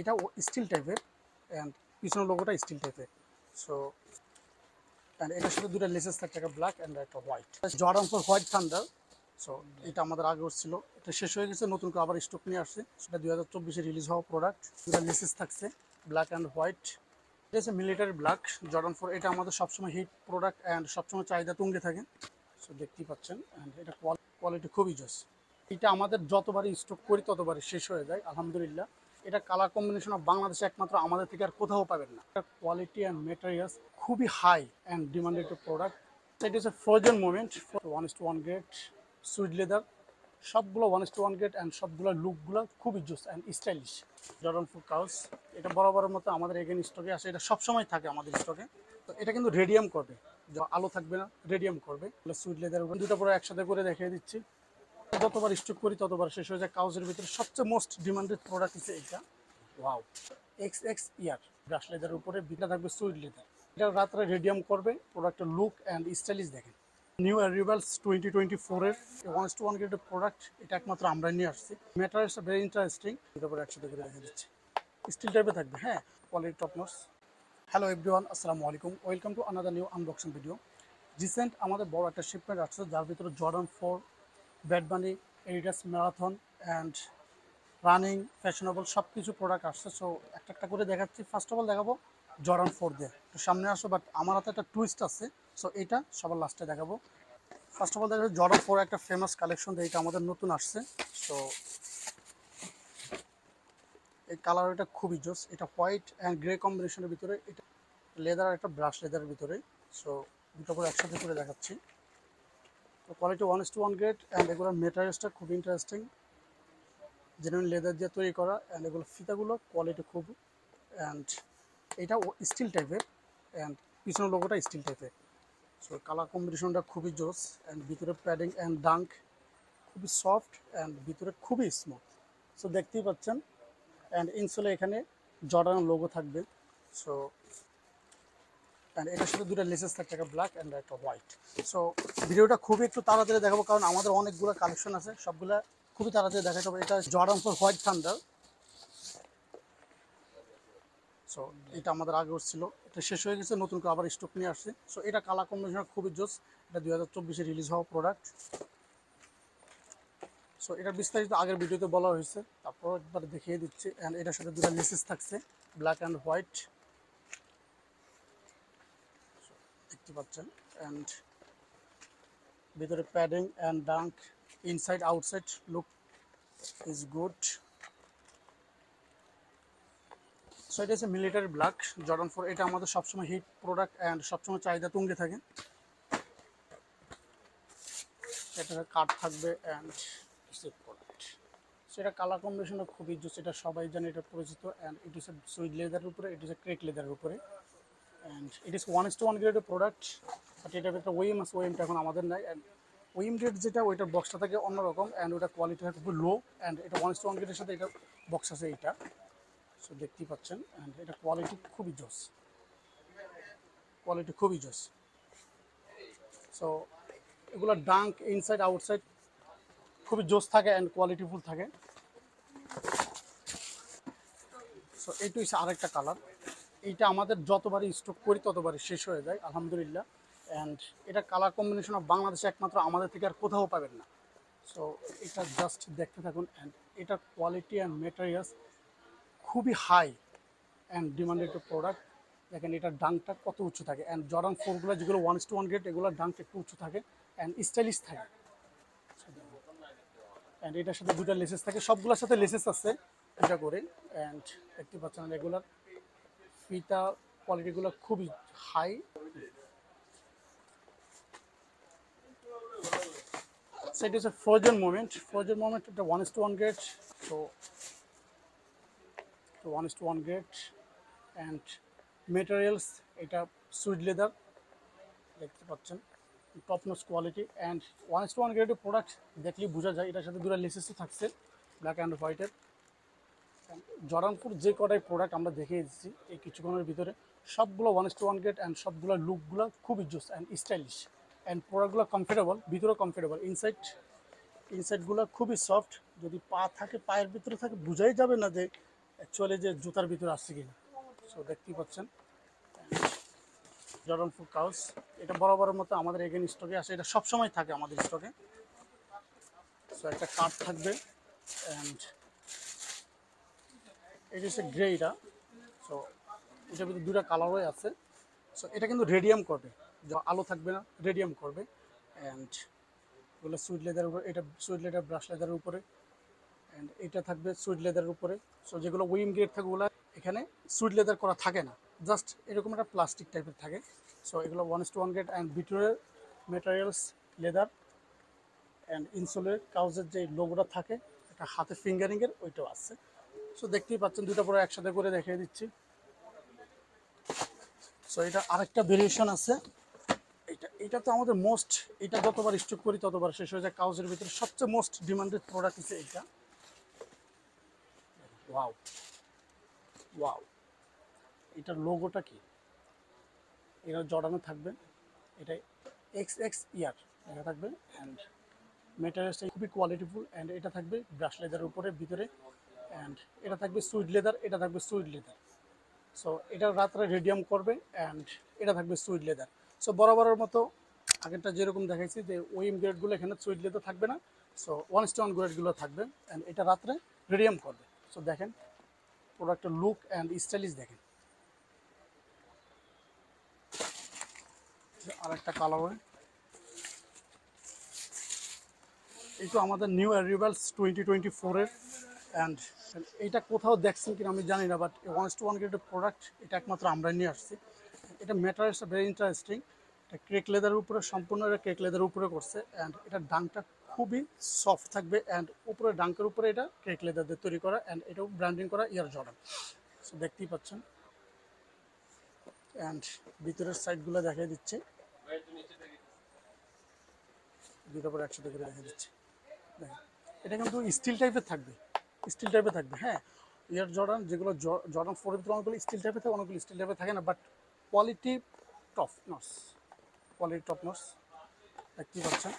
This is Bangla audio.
এটা স্টিল টাইপের অ্যান্ড পিছনের লোগোটা স্টিল টাইপের। সো অ্যান্ড এটার সাথে দুটো লেসেস থাকছে, একটা ব্ল্যাক অ্যান্ড একটা white. Jordan for white thunder. So এটা আমাদের আগে ছিল, এটা শেষ হয়ে গেছে, নতুন করে আবার স্টক নিয়ে আসছে। সেটা 2024-এ রিলিজ হওয়া প্রোডাক্ট। দুটো লেসেস থাকছে ব্ল্যাক অ্যান্ড হোয়াইট। এটা হচ্ছে মিলিটারি ব্ল্যাক জর্ডান ফর। এটা আমাদের সবসময় হিট প্রোডাক্ট অ্যান্ড সবসময় চাহিদা তুঙ্গে থাকে। সো দেখতেই পাচ্ছেন, অ্যান্ড এটা কোয়ালিটি খুবই জোস। এটা আমাদের যতবারই স্টক করি ততবারই শেষ হয়ে যায় আলহামদুলিল্লাহ। এটা কালার কম্বিনেশন অফ বাংলাদেশে একমাত্র আমাদের থেকে আর কোথাও পাবেন না। এটা কোয়ালিটি অ্যান্ড মেটেরিয়ালস খুবই হাই অ্যান্ড ডিমান্ডেড প্রোডাক্ট। এটা হচ্ছে ফ্রোজেন মোমেন্ট 1:1 গ্রেড সুইড লেদার। সবগুলো 1:1 গ্রেড অ্যান্ড সবগুলো লুকগুলো খুবই জোস and stylish. Jordan for cows এটা বরাবরের মতো আমাদের এগেন স্টকে আসে, এটা সবসময় থাকে আমাদের স্টকে। তো এটা কিন্তু রেডিয়াম করবে, আলো থাকবে না, রেডিয়াম করবে। সুইড লেদার দুটো পুরো একসাথে করে দেখিয়ে দিচ্ছি। যতবার স্টক করি ততবার শেষ হয়ে যায়। কাউজের ভিতরে সবচেয়ে মোস্ট ডিমান্ডেড প্রোডাক্ট হচ্ছে এইটা। ওয়াও, XX ইয়ার ব্রাশ লেদার উপরে বিটা থাকবে সুইড লেদার। এটা রাত্রে রেডিয়াম করবে, প্রোডাক্টের লুক অ্যান্ড স্টাইলিশ দেখেন। নিউ অ্যারিভালস 2024-এর 1:1 গ্রেডের প্রোডাক্ট। এটা একমাত্র আমরা নিয়ে আসছি। Materials very interesting. এটার উপরে একসাথে করে দেখা দিচ্ছি, স্টিল টাইপে থাকবে। হ্যাঁ, quality top notch. Hello everyone, আসসালামু আলাইকুম, welcome to another new unboxing video. Recent আমাদের বড় একটা শিপমেন্ট আসছে, যার ভিতরে জর্ডান 4, ব্যাড বানি, Adidas marathon and running, fashionable সব কিছু প্রোডাক্ট আসছে। সো একটা একটা করে দেখাচ্ছি। ফার্স্ট অফ অল দেখাবো জর্ডান 4 দিয়ে, একটু সামনে আসো, বাট আমার হাতে একটা টুইস্ট আছে। সো এটা সবার লাস্টে দেখাবো। ফার্স্ট অফ অল দেখাবো জর্ডান 4 একটা ফেমাস কালেকশন, এটা আমাদের নতুন আসছে। সো এই কালার এটা খুবই জোস। এটা হোয়াইট অ্যান্ড গ্রে কম্বিনেশনের ভিতরে, এটা লেদার, একটা ব্রাশ লেদারের ভিতরে। সো দুটো করে একসাথে করে দেখাচ্ছি। তো কোয়ালিটি 1:1 গ্রেড অ্যান্ড এগুলোর মেটেরিয়ালসটা খুব ইন্টারেস্টিং, জেনুইন লেদার দিয়ে তৈরি করা। অ্যান্ড এগুলো ফিতাগুলো কোয়ালিটি খুব, অ্যান্ড এটা স্টিল টাইপের অ্যান্ড পিছনের লোগোটা স্টিল টাইপের। সো কালার কম্বিনেশনটা খুবই জোস। অ্যান্ড ভিতরে প্যাডিং অ্যান্ড ডাঙ্ক খুবই সফট অ্যান্ড ভিতরে খুবই স্মুথ। সো দেখতেই পাচ্ছেন। অ্যান্ড ইনসোলে এখানে জর্ডান লোগো থাকবে। সো অ্যান্ড এটার সাথে দুটো লেসেস থাকছে, একটা ব্ল্যাক অ্যান্ড একটা হোয়াইট। সো ভিডিওটা খুবই একটু তাড়াতাড়ি দেখাবো, কারণ আমাদের অনেকগুলো কালেকশন আছে, সবগুলো খুবই তাড়াতাড়ি দেখাতে হবে। এটা Jordan for white thunder. So এটা আমাদের আগে ছিল, এটা শেষ হয়ে গেছে, নতুন করে আবার স্টক নিয়ে আসছে। সো এটা কালার কম্বিনেশন খুবই জোস। এটা 2024-এ রিলিজ হওয়া প্রোডাক্ট। সো এটার বিস্তারিত আগের ভিডিওতে বলা হয়েছে, তারপর একবার দেখিয়ে দিচ্ছি। অ্যান্ড এটার সাথে দুটো লেসেস থাকছে, ব্ল্যাক অ্যান্ড হোয়াইট, দেখতে পাচ্ছেন। অ্যান্ড ভিতরে padding and dung, inside outside look is good. So এটা হচ্ছে মিলিটারি ব্ল্যাক জর্ডান 4। এটা আমাদের সবসময় হিট প্রোডাক্ট অ্যান্ড সবসময় চাহিদা তুঙ্গে থাকে। এটা কাট থাকবে অ্যান্ড সেট প্রোডাক্ট। সেটা কালার কম্বিনেশনটা খুবই জোস, এটা সবাই জানে, এটা পরিচিত। অ্যান্ড ইট ইস এ সুইড লেদারের উপরে, ইট ইস এ ক্রেক লেদারের উপরে। অ্যান্ড ইট ইস 1:1 গ্রেডের প্রোডাক্ট। বাট এটার একটা ওয়েম আছে, ওয়েমটা এখন আমাদের নাই। অ্যান্ড ওয়েম গ্রেড যেটা, ওইটার বক্সটা থাকে অন্যরকম, অ্যান্ড ওটা কোয়ালিটি থাকে খুব লো। অ্যান্ড এটা 1:1 গ্রেডের সাথে এটা বক্স আছে এইটা। সো দেখতেই পাচ্ছেন। অ্যান্ড এটা কোয়ালিটি খুবই জোস, কোয়ালিটি খুবই জোস। সো এগুলো ডাঙ্ক ইনসাইড আউটসাইড খুবই জোস থাকে অ্যান্ড কোয়ালিটিফুল থাকে। সো এইটা হচ্ছে আরেকটা কালার। এইটা আমাদের যতবারই স্টক করি ততবারই শেষ হয়ে যায় আলহামদুলিল্লাহ। অ্যান্ড এটা কালার কম্বিনেশন অফ বাংলাদেশে একমাত্র আমাদের থেকে আর কোথাও পাবেন না। সো এটা জাস্ট দেখতে থাকুন। অ্যান্ড এটার কোয়ালিটি অ্যান্ড মেটেরিয়ালস খুবই হাই অ্যান্ড ডিমান্ডেড প্রোডাক্ট। দেখেন এটার ডাংটা কত উঁচু থাকে। অ্যান্ড জর্ডান 4গুলো যেগুলো 1:1 গ্রেড, এগুলোর ডাংটা একটু উঁচু থাকে অ্যান্ড স্টাইলিশ থাকে। অ্যান্ড এটার সাথে দুটো লেসেস থাকে, সবগুলোর সাথে লেসেস আছে এটা করে। অ্যান্ড দেখতে পাচ্ছেন রেগুলার ফিতা কোয়ালিটিগুলো খুবই হাই। সেটা হচ্ছে ফ্রোজেন মোমেন্ট। ফ্রোজেন মোমেন্ট এটা 1:1 grade. So 1:1 grade and materials এটা সুইড লেদার, দেখতে পাচ্ছেন টপ নোচ কোয়ালিটি। অ্যান্ড 1:1 গ্রেডের প্রোডাক্ট দেখলেই বোঝা যায়। এটার সাথে দুটো লেসেসও থাকছে, ব্ল্যাক অ্যান্ড হোয়াইটের। জর্ডানপুর যে কটাই প্রোডাক্ট আমরা দেখিয়ে দিচ্ছি এই কিছুক্ষণের ভিতরে, সবগুলো 1:1 গ্রেড অ্যান্ড সবগুলো লুকগুলো খুবই জোস অ্যান্ড স্টাইলিশ। অ্যান্ড প্রোডাক্টগুলো কমফোর্টেবল, ভিতরেও কমফোর্টেবল। ইনসাইডগুলো খুবই সফট। যদি পা থাকে, পায়ের ভিতরে থাকে, বোঝাই যাবে না যে অ্যাকচুয়ালি যে জুতার ভিতরে আসছে কিনা। সো দেখতেই পাচ্ছেন জর্ডান 4 কাউস, এটা বরাবরের মতো আমাদের এগেন স্টকে আসে, এটা সবসময় থাকে আমাদের স্টকে। সো একটা কার্ড থাকবে অ্যান্ড এটা হচ্ছে গ্রে এটা। সো এটার ভিতরে দুটা কালারই আছে। সো এটা কিন্তু রেডিয়াম করবে, আলো থাকবে না, রেডিয়াম করবে। অ্যান্ড এগুলো সুইট লেদারের উপরে, এটা সুইট লেদার ব্রাশ লেদারের উপরে, অ্যান্ড এটা থাকবে সুইট লেদারের উপরে। সো যেগুলো উইম গ্রেড থাকে ওগুলো এখানে সুইট লেদার করা থাকে না, জাস্ট এরকম একটা প্লাস্টিক টাইপের থাকে। সো এগুলো 1:1 গ্রেড অ্যান্ড ভিতরের ম্যাটেরিয়ালস লেদার অ্যান্ড ইনসোলের কাউজের যে লোগোটা থাকে এটা হাতে ফিঙ্গারিংয়ের ওইটাও আছে। সো দেখতেই পাচ্ছেন দুটো পুরো একসাথে করে দেখিয়ে দিচ্ছি। সো এটা আরেকটা ভেরিয়েশন আছে, এটা তো আমাদের মোস্ট, এটা যতবার স্টক করি ততবার শেষ হয়ে যায়। কাউজের ভিতরে সবচেয়ে মোস্ট ডিমান্ডেড প্রোডাক্ট হচ্ছে এইটা। ওয়াও ওয়াও, এটার লোগোটা কি, এটা জর্ডানে থাকবে, এটা XX ইয়ার এটা থাকবে। অ্যান্ড মেটেরিয়ালসটা খুবই কোয়ালিটিফুল অ্যান্ড এটা থাকবে ব্রাশ লেদারের উপরে ভিতরে। অ্যান্ড এটা থাকবে সুইট লেদার, এটা থাকবে সুইট লেদার। সো এটা রাত্রে রেডিয়াম করবে অ্যান্ড এটা থাকবে সুইট লেদার। সো বরাবরের মতো আগেরটা যেরকম দেখাইছি যে ওইম গ্রেডগুলো এখানে সুইট লেদার থাকবে না, সো 1:1 গ্রেডগুলো থাকবে অ্যান্ড এটা রাত্রে রেডিয়াম করবে। সো দেখেন প্রোডাক্টের লুক অ্যান্ড স্টাইলিশ দেখেন। আরেকটা কালার হয়, এই তো আমাদের নিউ অ্যারিভালস 2024-এর। অ্যান্ড এইটা কোথাও দেখছেন কিনা আমি জানি না, বাট 1:1 গ্রেডের প্রোডাক্ট এটা একমাত্র আমরা নিয়ে আসছি। এটা ম্যাটারিয়ালসটা ভেরি ইন্টারেস্টিং, এটা ক্রেক লেদারের উপরে, সম্পূর্ণ এটা ক্রেক লেদারের উপরে করছে। অ্যান্ড এটা ডাংটা খুবই সফট থাকবে অ্যান্ড উপরে ডাঙ্কের উপরে এটা ক্রেক লেদার দিয়ে তৈরি করা অ্যান্ড এটাও ব্র্যান্ডিং করা ইয়ার জর্ডান। সো দেখতেই পাচ্ছেন অ্যান্ড ভিতরের সাইডগুলো দেখিয়ে দিচ্ছে, দুটো পরে একসাথে করে দেখিয়ে দিচ্ছে। দেখেন এটা কিন্তু স্টিল টাইপের থাকবে, স্টিল টাইপের থাকবে। হ্যাঁ, ইয়ার জর্ডান যেগুলো জর্ডান 4-এর ভিতরে অনেকগুলো স্টিল টাইপের থাকে, অনেকগুলো স্টিল টাইপের থাকে না, but quality top notch, quality top notch. দেখতেই পাচ্ছেন